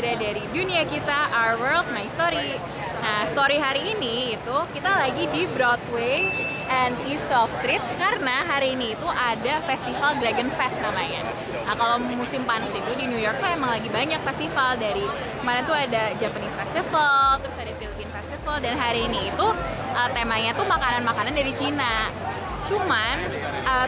bagian dari dunia kita, Our World, My Story. Nah, story hari ini itu kita lagi di Broadway and East of Street karena hari ini itu ada festival Dragon Fest namanya. Nah, kalau musim panas itu di New York tuh emang lagi banyak festival. Dari kemarin tuh ada Japanese Festival, terus ada Philippine Festival, dan hari ini itu temanya tuh makanan-makanan dari Cina. Cuman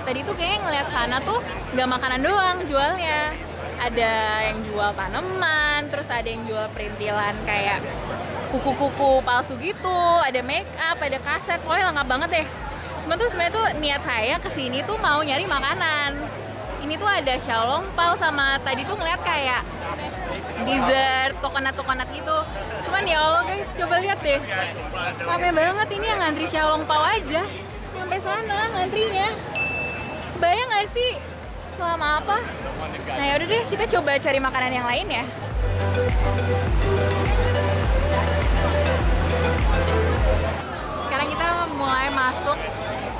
tadi tuh kayaknya ngeliat sana tuh nggak makanan doang jualnya. Ada yang jual tanaman, terus ada yang jual perintilan kayak kuku-kuku palsu gitu, ada make up, ada kaset, pokoknya lengkap banget deh. Cuman tuh sebenarnya tuh niat saya kesini tuh mau nyari makanan. Ini tuh ada xiaolongbao sama tadi tuh ngeliat kayak dessert, coconut gitu. Cuman ya Allah guys, coba lihat deh, rame banget ini yang ngantri xiaolongbao aja. Sampai sana ngantrinya. Bayang gak sih selama apa? Nah yaudah deh, kita coba cari makanan yang lain ya. Sekarang kita mulai masuk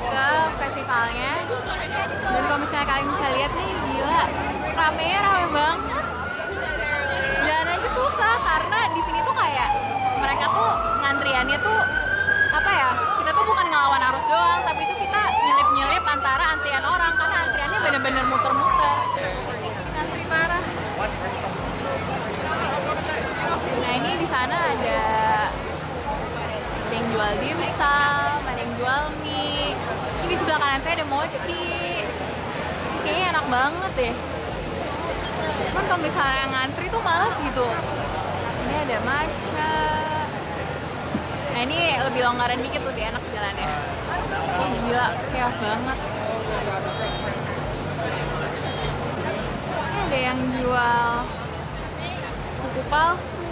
ke festivalnya. Dan kalau misalnya kalian bisa lihat nih, gila, rame banget. Jalan aja susah karena di sini tuh kayak mereka tuh ngantriannya tuh apa ya? Kita tuh bukan ngelawan arus doang, tapi itu kita nyelip-nyelip antara antrian orang karena antriannya bener-bener muter-muter. Antri parah. Nah ini di sana ada yang jual dimsum, ada yang jual mie. Ini di sebelah kanan saya ada mochi. Kayaknya enak banget deh. Cuman kalau misalnya ngantri tuh males gitu. Ini ada matcha. Nah ini lebih longgaran dikit, lebih enak jalannya. Ini gila, chaos banget. Ini ada yang jual kuku palsu.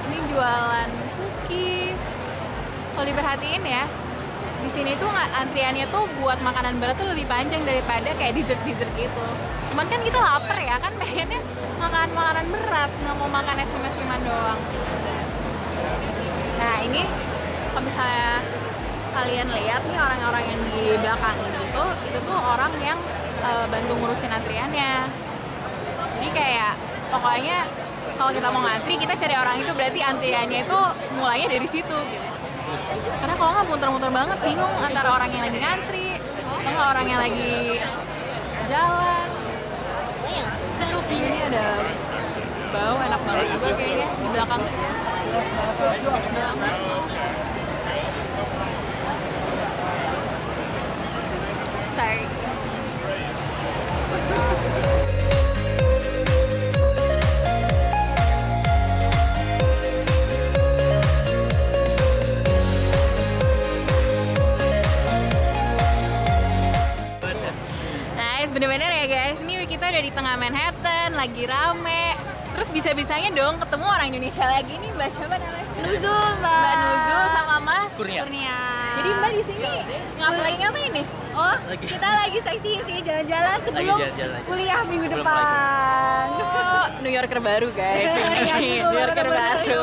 Ini jualan cookies. Kalau diperhatiin ya, di sini tuh antriannya tuh buat makanan berat tuh lebih panjang daripada kayak dessert gitu. Cuman kan kita lapar ya, kan pengennya makan makanan berat, nggak mau makan es krim doang. Nah ini kalau misalnya kalian lihat nih orang-orang yang di belakang ini itu tuh orang yang bantu ngurusin antriannya. Jadi kayak pokoknya kalau kita mau ngantri, kita cari orang itu, berarti antriannya itu mulainya dari situ gitu. Karena kalau nggak muter-muter banget, bingung antara orang yang lagi ngantri atau orang yang lagi jalan. Ini ada bau enak banget juga kayaknya di belakang. Sorry. Bener-bener ya guys, ini kita udah di tengah Manhattan, lagi rame. Terus bisa-bisanya dong ketemu orang Indonesia lagi nih, Mbak siapa namanya? Nuzu, Mbak Nuzu sama Mas Kurnia. Jadi Mbak di sini lagi ngapain nih? Oh, kita lagi seksi sih, jalan-jalan sebelum kuliah minggu depan. Oh, New Yorker baru guys. New Yorker baru.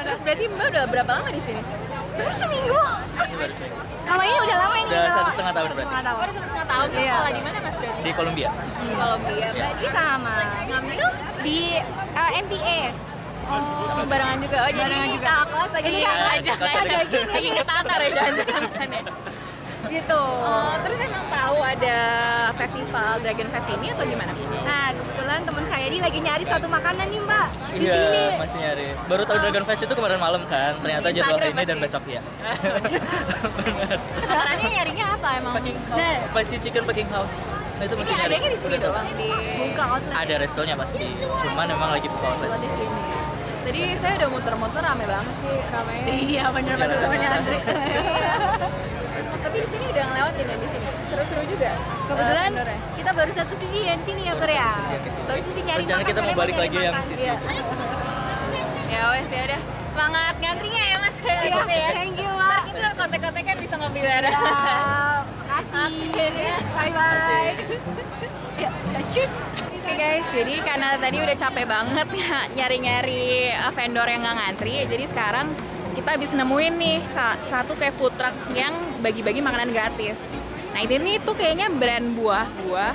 Terus berarti Mbak udah berapa lama di sini? Baru seminggu. Baru seminggu. Kalau ini udah lama ini. Udah 1,5 tahun berarti. Oh, udah 1,5 tahun. Iya. Sekolah di mana Mas berarti? Di Columbia. Di Columbia. Berarti sama. Ngambil Di MBA. oh, barengan juga. Oh, jadi Barengan ini juga. kakak kelas lagi Ini kakak ngajak kelas lagi ngetatar ya jangan-jangan ya. Gitu. Oh, terus emang tahu ada festival Dragon Fest ini atau gimana? Nah, kebetulan teman saya ini lagi nyari suatu makanan nih, Mbak. Di Iya, sini. masih nyari. Baru tahu Dragon Fest itu kemarin malam kan. Ternyata jadwal hari ini dan besok ya. Makanannya nyarinya apa emang? Packing House, Spicy Chicken Packing House. Nah, itu Ini masih nyari. adanya di sini Udah tahu. doang di Buka outlet. Ada restonya pasti. Cuman memang lagi buka outlet di sini. Jadi saya udah muter-muter rame banget sih, ramenya. Iya, bener-bener Jalan temannya susah. Andre. Iya. Tapi di sini udah ngelewatin ya di sini. Seru-seru juga. Kebetulan vendornya. kita baru satu sisi ya di sini ya, Ber ya. Sisi yang ke sini. Baru sisi nyari Rencana makan, kita mau karena balik nyari lagi yang makan. sisi Iya. sini. Ya wes ya udah. Semangat ngantrinya ya Mas. Iya, Gitu ya. thank you, Mbak. Ntar kita kontek-kontekan bisa ngopi bareng. Ya, makasih. Bye-bye. Ya, cus. Oke guys, jadi karena tadi udah capek banget ya nyari-nyari vendor yang nggak ngantri, jadi sekarang kita habis nemuin nih satu kayak food truck yang bagi-bagi makanan gratis. Nah ini tuh kayaknya brand buah-buah.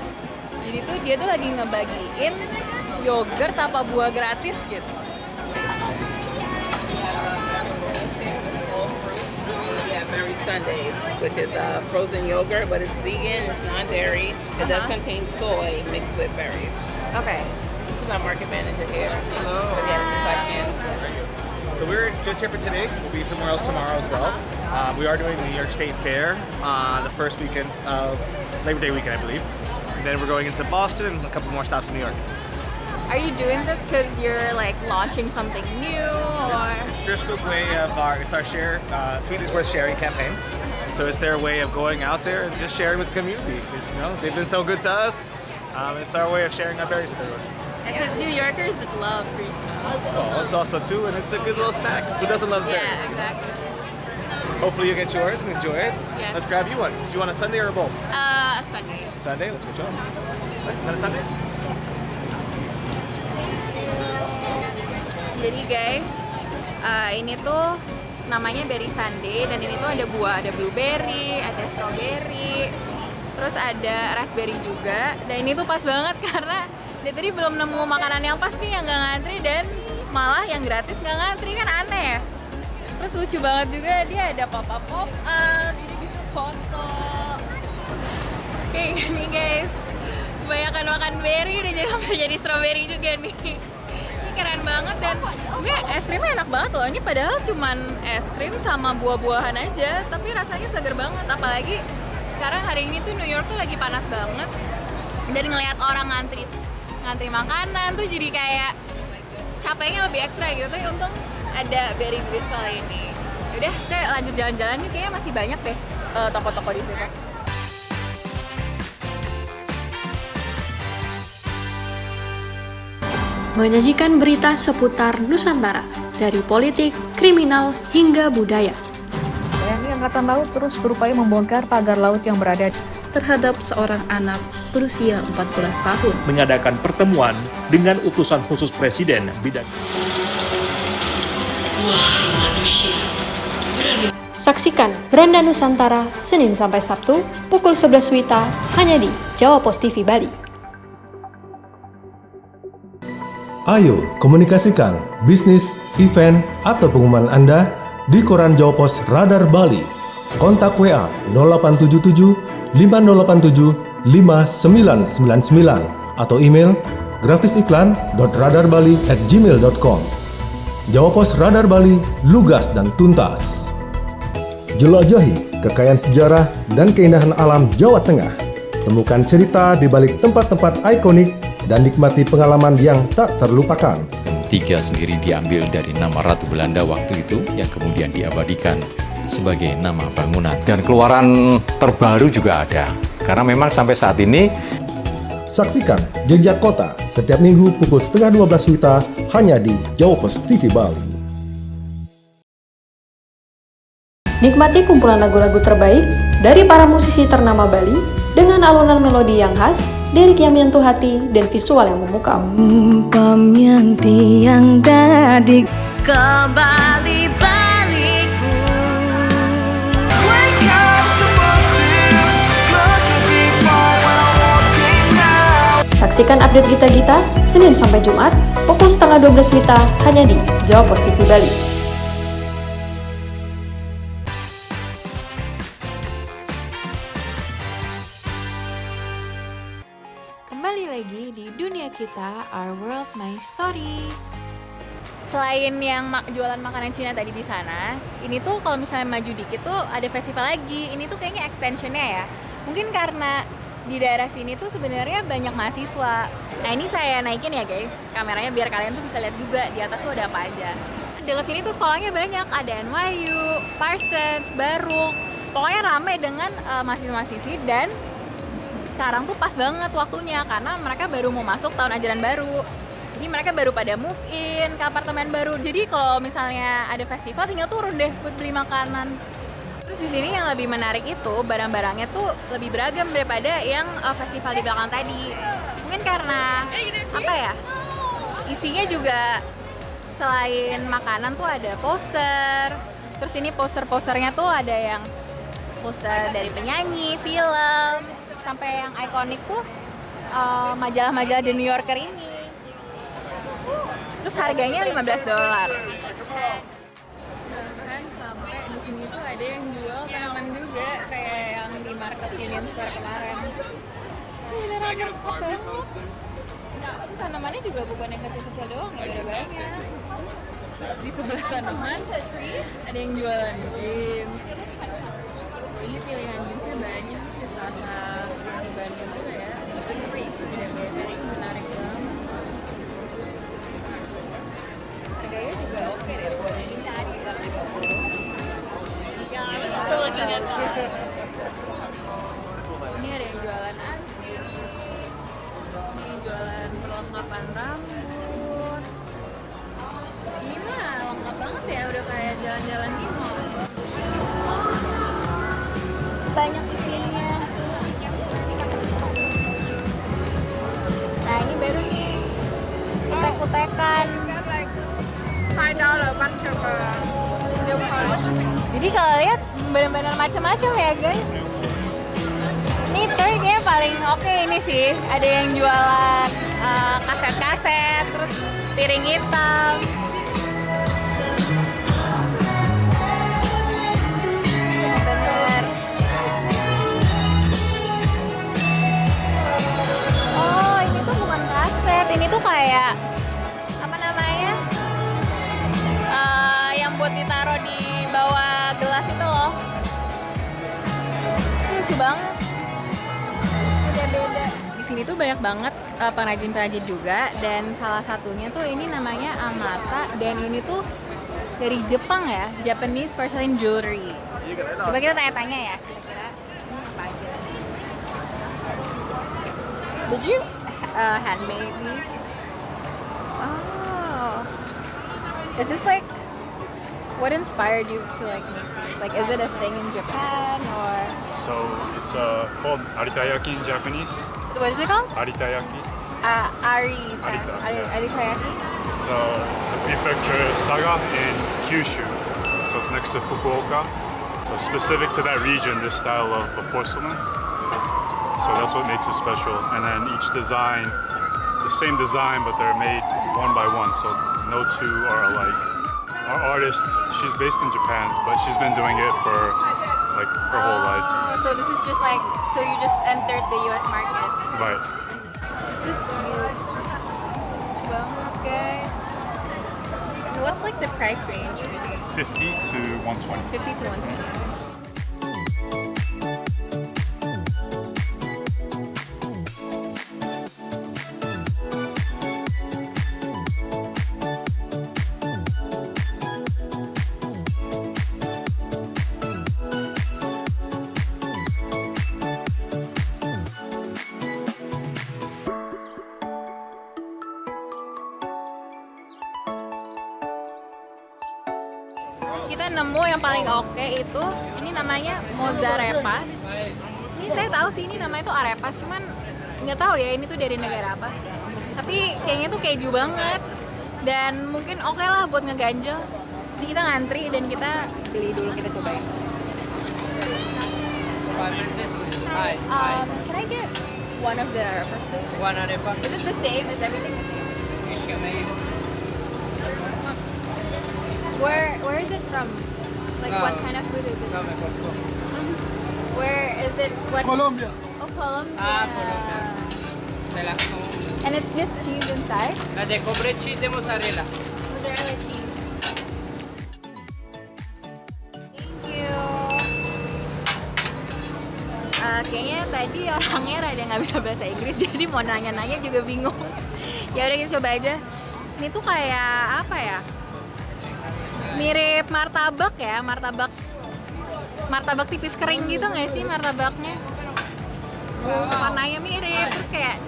Jadi tuh dia tuh lagi ngebagiin yogurt apa buah gratis gitu. Yeah, Berry Sundays, which is frozen yogurt, but it's vegan, it's non-dairy. It does contain soy mixed with berries. Oke. This is our market manager here. Hello. If you have any questions. So we're just here for today. We'll be somewhere else tomorrow as well. We are doing the New York State Fair the first weekend of Labor Day weekend, I believe. And then we're going into Boston and a couple more stops in New York. Are you doing this because you're like launching something new or? It's Driscoll's way of it's our share, Sweet is Worth Sharing campaign. So it's their way of going out there and just sharing with the community. 'Cause, you know, they've been so good to us. It's our way of sharing our berries with everyone. Because New Yorkers love free stuff. Oh, it's also too, and it's a good little snack. Who doesn't love berries? Yeah, exactly. Hopefully you get yours and enjoy it. Yeah. Let's grab you one. Do you want a sundae or a bowl? Sunday. Sunday, let's go. Got a sundae? Jadi guys, ini tuh namanya berry sundae dan ini tuh ada buah, ada blueberry, ada strawberry, terus ada raspberry juga. Dan ini tuh pas banget karena dia tadi belum nemu makanan yang pas nih yang nggak ngantri dan malah yang gratis nggak ngantri, kan aneh ya. Terus lucu banget juga dia ada pop-up, jadi bisa foto. Kayak gini guys, kebanyakan makan berry udah jadi strawberry juga nih. Keren banget dan sebenarnya es krimnya enak banget loh. Ini padahal cuman es krim sama buah-buahan aja, tapi rasanya seger banget. Apalagi sekarang hari ini tuh New York tuh lagi panas banget. Dan ngelihat orang ngantri makanan tuh jadi kayak capeknya lebih ekstra gitu. Tapi untung ada Berry Driscoll ini. Udah, kita lanjut jalan-jalan nih, kayaknya masih banyak deh toko-toko di situ. Menyajikan berita seputar Nusantara, dari politik, kriminal, hingga budaya. TNI Angkatan Laut terus berupaya membongkar pagar laut yang berada Terhadap seorang anak berusia 14 tahun. Mengadakan pertemuan dengan utusan khusus Presiden bidang. Saksikan Beranda Nusantara, Senin sampai Sabtu, pukul 11 WITA, hanya di Jawa Pos TV Bali. Ayo komunikasikan bisnis, event, atau pengumuman Anda di Koran Jawa Pos Radar Bali. Kontak WA 0877 5087 5999 atau email grafisiklan.radarbali@gmail.com. Jawa Pos Radar Bali, lugas dan tuntas. Jelajahi kekayaan sejarah dan keindahan alam Jawa Tengah. Temukan cerita di balik tempat-tempat ikonik dan nikmati pengalaman yang tak terlupakan. 3 sendiri diambil dari nama Ratu Belanda waktu itu yang kemudian diabadikan sebagai nama bangunan. Dan keluaran terbaru juga ada, karena memang sampai saat ini. Saksikan Jejak Kota setiap minggu pukul 11:30 WITA hanya di Jawa Pos TV Bali. Nikmati kumpulan lagu-lagu terbaik dari para musisi ternama Bali dengan alunan melodi yang khas, lirik yang menyentuh hati, dan visual yang memukau. Umpam yang tiang dadik kembali baliku. Saksikan update Gita-Gita Senin sampai Jumat pukul 11:30 WITA hanya di Jawa Pos TV Bali. Kembali lagi di dunia kita, Our World My Story. Selain yang jualan makanan Cina tadi di sana, ini tuh kalau misalnya maju dikit tuh ada festival lagi. Ini tuh kayaknya extensionnya ya. Mungkin karena di daerah sini tuh sebenarnya banyak mahasiswa. Nah ini saya naikin ya guys, kameranya biar kalian tuh bisa lihat juga di atas tuh ada apa aja. Dekat sini tuh sekolahnya banyak, ada NYU, Parsons, Baruch. Pokoknya ramai dengan mahasiswa-mahasiswi dan sekarang tuh pas banget waktunya karena mereka baru mau masuk tahun ajaran baru. Jadi mereka baru pada move in ke apartemen baru. Jadi kalau misalnya ada festival tinggal turun deh buat beli makanan. Terus di sini yang lebih menarik itu barang-barangnya tuh lebih beragam daripada yang festival di belakang tadi. Mungkin karena apa ya? Isinya juga selain makanan tuh ada poster. Terus ini poster-posternya tuh ada yang poster dari penyanyi, film, sampai yang ikonik tuh majalah-majalah The New Yorker ini. Terus harganya $15. Bahkan sampai di sini tuh ada yang jual tanaman juga kayak yang di Market Union Square kemarin. Terus tanamannya juga bukan yang kecil-kecil doang ya, ada banyak. Terus di sebelah tanaman ada yang jualan jeans. Ini pilihan jeansnya banyak, ada salah yang di Bandung juga ya. Beda-beda, menarik banget. Harganya juga oke deh, buat ini sekitar 50. Ini ada yang jualan anting, ini jualan perlengkapan rambut. Ini mah lengkap banget ya, udah kayak jalan-jalan di mall. Banyak isinya. Nah ini baru nih, kutek-kutekan. $5 bunch of jadi kalau lihat benar-benar macam-macam ya guys. Ini triknya paling oke ini sih. Ada yang jualan kaset-kaset, terus piring hitam. Bener. Oh ini tuh bukan kaset, ini tuh kayak apa namanya? Yang buat ditaruh di bawah gelas itu loh. Lucu banget. Beda-beda. Di sini tuh banyak banget pengrajin-pengrajin juga, dan salah satunya tuh ini namanya Amata, dan ini tuh dari Jepang ya, Japanese Porcelain Jewelry. Coba kita tanya-tanya ya, kira-kira apa aja. Did you handmade these? Oh. Is this like, what inspired you to like make these? Like, is it a thing in Japan or? So it's called aritayaki in Japanese. What is it called? Aritayaki. Aritayaki. It's the prefecture Saga in Kyushu. So it's next to Fukuoka. So specific to that region, this style of porcelain. So that's what makes it special. And then each design, the same design, but they're made one by one. So no two are alike. Our artist, she's based in Japan, but she's been doing it for like her whole life. So this is just like, so you just entered the US market. Right. This is cute. Banget, guys. And what's like the price range? 50 to 120. 50 to 120. Kita nemu yang paling oke itu, ini namanya mozarepas. Ini saya tahu sih ini namanya tuh arepas, cuman nggak tahu ya ini tuh dari negara apa. Tapi kayaknya tuh keju banget dan mungkin oke lah buat ngeganjel. Jadi kita ngantri dan kita beli dulu, kita cobain. Can I get one of the arepas? One arepa. Is it the same? Is everything the same? Where is it from? Like what kind of food is it? Where is it? What? Colombia. Oh, Colombia. Colombia. And it's just cheese inside? De cobre cheese de mozzarella. Mozzarella cheese. Thank you. Kayaknya tadi orangnya rada nggak bisa bahasa Inggris, jadi mau nanya-nanya juga bingung. Ya udah kita coba aja. Ini tuh kayak apa ya? Mirip martabak ya, martabak tipis kering gitu nggak sih martabaknya? Warnanya mirip, terus kayak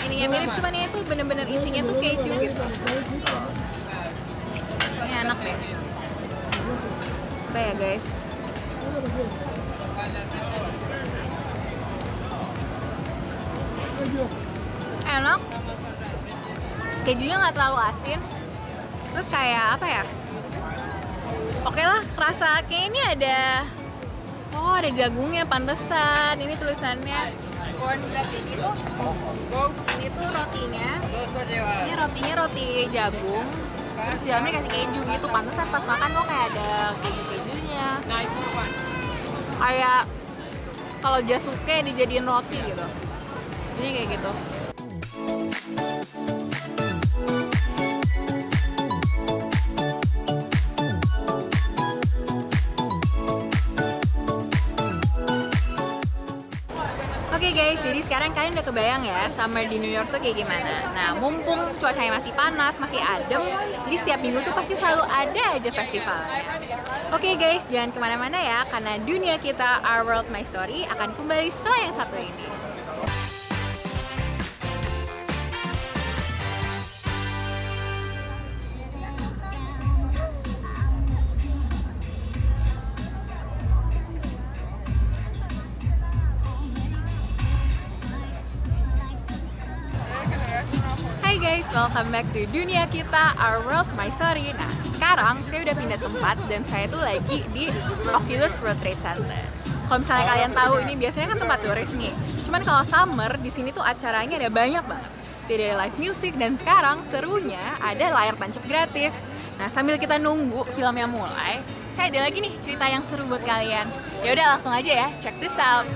ininya mirip, cuman ini tuh bener-bener isinya tuh keju gitu. Ini enak deh. Coba ya guys. Enak. Kejunya nggak terlalu asin. Terus kayak apa ya? Oke lah, kerasa kayak ini ada, oh ada jagungnya, pantesan ini tulisannya cornbread ini tuh rotinya. Ini rotinya roti jagung. Terus di dalamnya kasih keju gitu. Pantesan pas makan kok kayak ada keju-kejunya. Kayak kalau jasuke dijadiin roti gitu. Ini kayak gitu. Oke guys, jadi sekarang kalian udah kebayang ya summer di New York tuh kayak gimana. Nah, mumpung cuacanya masih panas, masih adem, jadi setiap minggu tuh pasti selalu ada aja festival. Oke guys, jangan kemana-mana ya, karena dunia kita, Our World My Story, akan kembali setelah yang satu ini. Hai guys, welcome back to dunia kita, Our World My Story. Nah, sekarang saya udah pindah tempat dan saya tuh lagi di Oculus World Trade Center. Kalau misalnya kalian tahu, ini biasanya kan tempat turis nih. Cuman kalau summer di sini tuh acaranya ada banyak banget. Tidak ada live music dan sekarang serunya ada layar tancap gratis. Nah, sambil kita nunggu filmnya mulai, saya ada lagi nih cerita yang seru buat kalian. Ya udah langsung aja ya, check this out.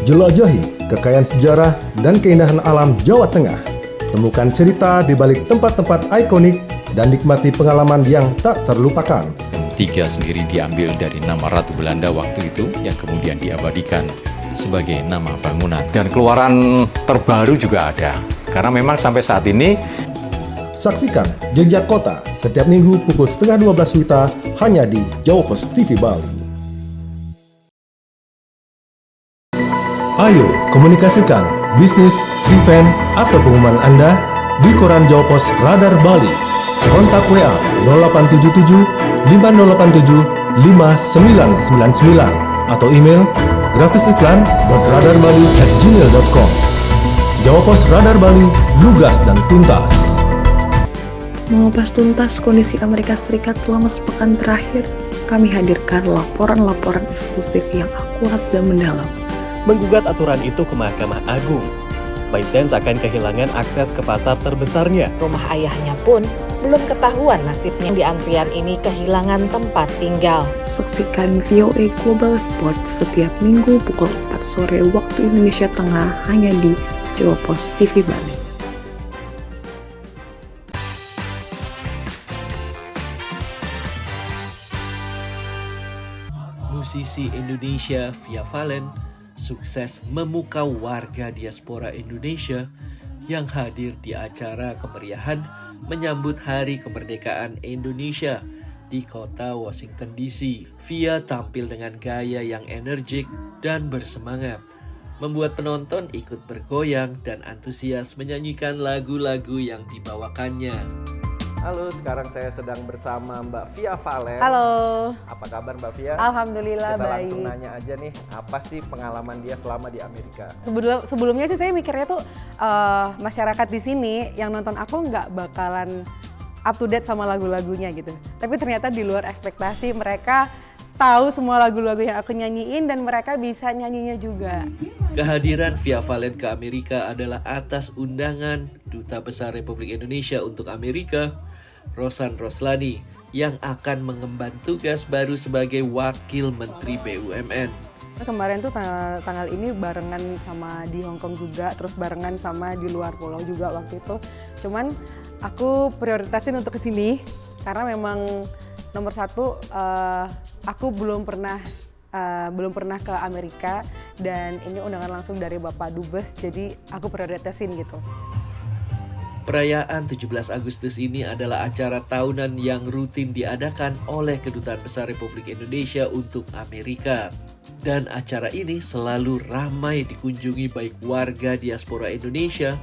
Jelajahi kekayaan sejarah dan keindahan alam Jawa Tengah. Temukan cerita di balik tempat-tempat ikonik dan nikmati pengalaman yang tak terlupakan. Tiga sendiri diambil dari nama Ratu Belanda waktu itu yang kemudian diabadikan sebagai nama bangunan. Dan keluaran terbaru juga ada. Karena memang sampai saat ini saksikan Jejak Kota setiap minggu pukul 11:30 WITA hanya di Jawa Pos TV Bali. Ayo komunikasikan bisnis, event, atau pengumuman Anda di koran Jawa Pos Radar Bali. Kontak WA 0877 5087 5999 atau email grafisiklan.radarbali@gmail.com. Jawa Pos Radar Bali, lugas dan tuntas. Mengupas tuntas kondisi Amerika Serikat selama sepekan terakhir, kami hadirkan laporan-laporan eksklusif yang akurat dan mendalam. Menggugat aturan itu ke Mahkamah Agung. ByteDance akan kehilangan akses ke pasar terbesarnya. Rumah ayahnya pun belum ketahuan nasibnya. Di antrian ini kehilangan tempat tinggal. Saksikan VOA Global Report setiap minggu pukul 4 sore waktu Indonesia Tengah hanya di Jawa Pos TV Bali. Musisi Indonesia Via Valen sukses memukau warga diaspora Indonesia yang hadir di acara kemeriahan menyambut Hari Kemerdekaan Indonesia di kota Washington DC. Via tampil dengan gaya yang energik dan bersemangat, membuat penonton ikut bergoyang dan antusias menyanyikan lagu-lagu yang dibawakannya. Halo, sekarang saya sedang bersama Mbak Via Valen. Halo. Apa kabar Mbak Via? Alhamdulillah Kita baik. langsung nanya aja nih, apa sih pengalaman dia selama di Amerika? Sebelumnya sih saya mikirnya tuh masyarakat di sini yang nonton aku nggak bakalan up to date sama lagu-lagunya gitu. Tapi ternyata di luar ekspektasi, mereka tahu semua lagu-lagu yang aku nyanyiin dan mereka bisa nyanyinya juga. Kehadiran Via Valen ke Amerika adalah atas undangan Duta Besar Republik Indonesia untuk Amerika, Rosan Roslani, yang akan mengemban tugas baru sebagai Wakil Menteri BUMN. Kemarin tuh tanggal ini barengan sama di Hong Kong juga, terus barengan sama di luar pulau juga waktu itu. Cuman aku prioritasin untuk kesini karena memang nomor satu, aku belum pernah ke Amerika dan ini undangan langsung dari Bapak Dubes, jadi aku prioritasin gitu. Perayaan 17 Agustus ini adalah acara tahunan yang rutin diadakan oleh Kedutaan Besar Republik Indonesia untuk Amerika. Dan acara ini selalu ramai dikunjungi baik warga diaspora Indonesia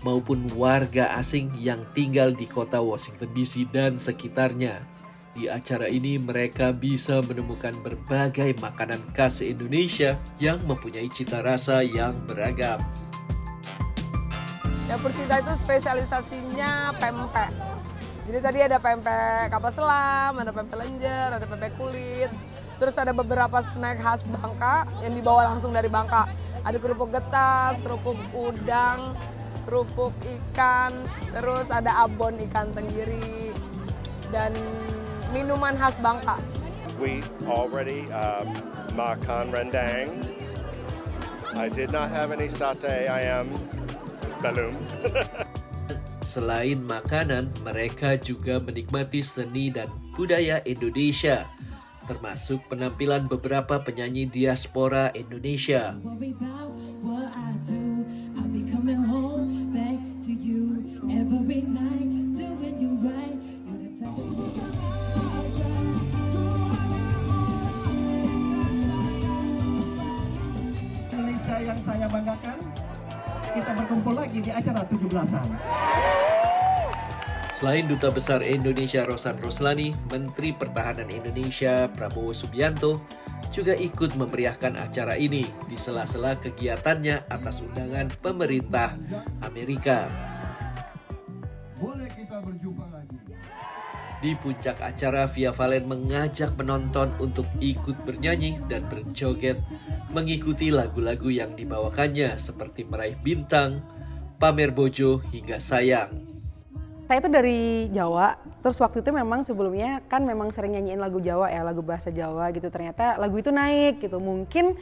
maupun warga asing yang tinggal di kota Washington DC dan sekitarnya. Di acara ini mereka bisa menemukan berbagai makanan khas Indonesia yang mempunyai cita rasa yang beragam. Dapur Cinta itu spesialisasinya pempek. Jadi tadi ada pempek kapal selam, ada pempek lenjer, ada pempek kulit. Terus ada beberapa snack khas Bangka yang dibawa langsung dari Bangka. Ada kerupuk getas, kerupuk udang, kerupuk ikan, terus ada abon ikan tenggiri, dan minuman khas Bangka. We already makan rendang. I did not have any satay. I am belum. Selain makanan, mereka juga menikmati seni dan budaya Indonesia, termasuk penampilan beberapa penyanyi diaspora Indonesia. Indonesia yang saya banggakan, kita berkumpul lagi di acara 17-an. Selain Duta Besar Indonesia Rosan Roslani, Menteri Pertahanan Indonesia Prabowo Subianto juga ikut memeriahkan acara ini di sela-sela kegiatannya atas undangan pemerintah Amerika. Boleh kita berjumpa lagi. Di puncak acara, Via Valen mengajak penonton untuk ikut bernyanyi dan berjoget mengikuti lagu-lagu yang dibawakannya seperti Meraih Bintang, Pamer Bojo, hingga Sayang. Saya itu dari Jawa, terus waktu itu memang sebelumnya kan memang sering nyanyiin lagu Jawa ya, lagu bahasa Jawa gitu. Ternyata lagu itu naik gitu. Mungkin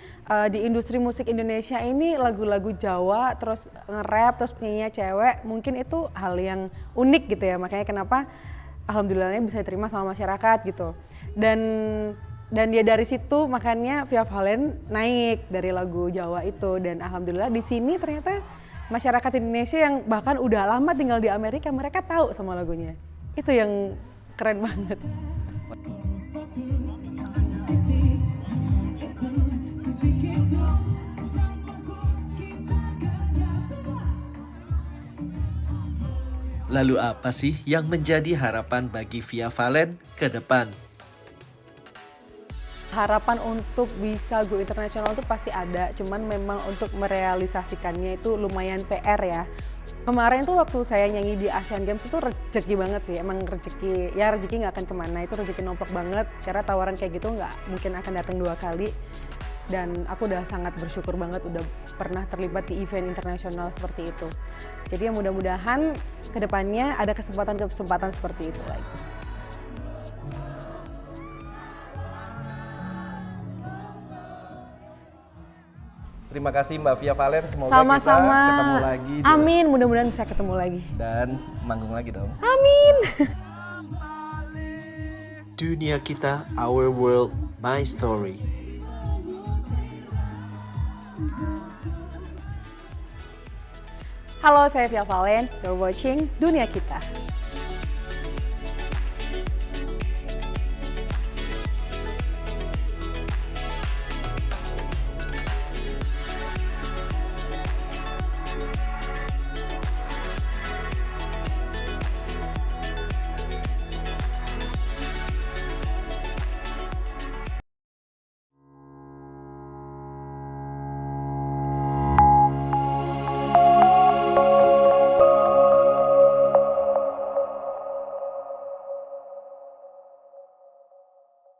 di industri musik Indonesia ini lagu-lagu Jawa, terus nge-rap, terus penyanyinya cewek, mungkin itu hal yang unik gitu ya. Makanya kenapa alhamdulillahnya bisa diterima sama masyarakat gitu. Dan ya dari situ makanya Via Valen naik dari lagu Jawa itu, dan alhamdulillah di sini ternyata masyarakat Indonesia yang bahkan udah lama tinggal di Amerika, mereka tahu sama lagunya. Itu yang keren banget. Lalu apa sih yang menjadi harapan bagi Via Valen ke depan? Harapan untuk bisa go internasional itu pasti ada, cuman memang untuk merealisasikannya itu lumayan PR ya. Kemarin tuh waktu saya nyanyi di Asian Games itu rezeki banget sih, emang rezeki nggak akan kemana, itu rezeki nomplok banget, karena tawaran kayak gitu nggak mungkin akan datang 2 kali. Dan aku udah sangat bersyukur banget udah pernah terlibat di event internasional seperti itu. Jadi ya mudah-mudahan kedepannya ada kesempatan-kesempatan seperti itu lagi. Terima kasih Mbak Via Valen, semoga sama-sama kita ketemu lagi. Amin, mudah-mudahan bisa ketemu lagi. Dan manggung lagi dong. Amin. Dunia Kita, Our World, My Story. Halo, saya Via Valen, you're watching Dunia Kita.